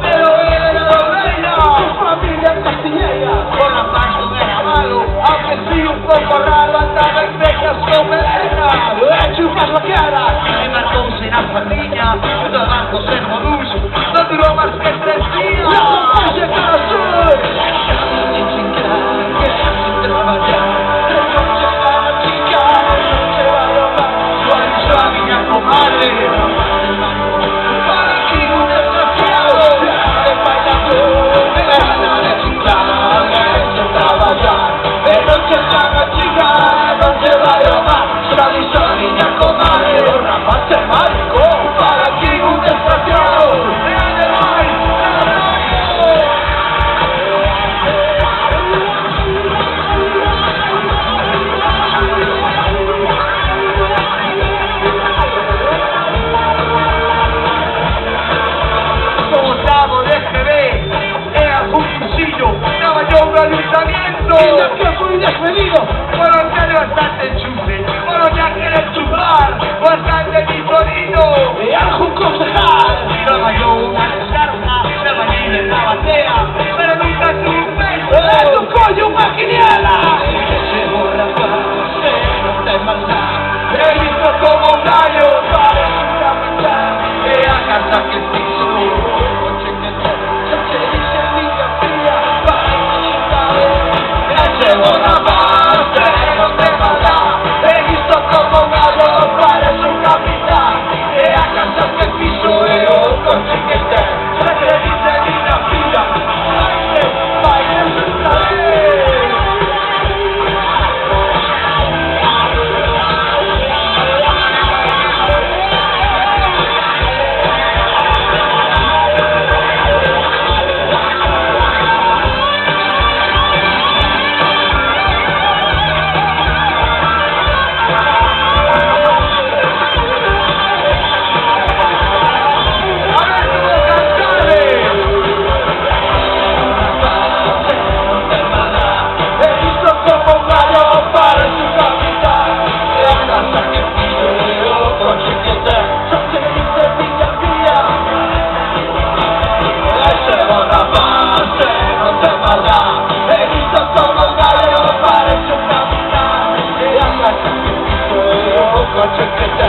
Pero era la reina, su familia castilleña, con la mano era malo, aunque sí un poco raro, andaba en becas con melena, le chupas la cara, y Marcos era familia, el trabajo se produjo, no duró más que 3 días, la compañía cara azul, y chica, que sin trabajar, de noche va la chica, de noche va la mamá, su amiga comadre, para aquí un desgraciado, de bailando, de gana de ciudad, de trabajar, de noche va la chica, de noche va la mamá, su amiga comadre, rapaz se marcó, para aquí un desgraciado. Y ya que fui despedido, fueron ya bastante enchufe, fueron ya querer chupar, bastante vitorino, y algún concejal. Daba yo una descarga, me bañé en la batea, pero nunca tuve un beso, ¡de tu coño una quiniela! Ese borrapaz, no te maldad, he visto como un gallo, parece un capitán, de a casa que piso, coche que se dice niña fría, para una base, no te maldad, he visto como un gallo, parece un capitán, de a casa que piso, un coche que se dice niña fría, baile esta vez. Check it out.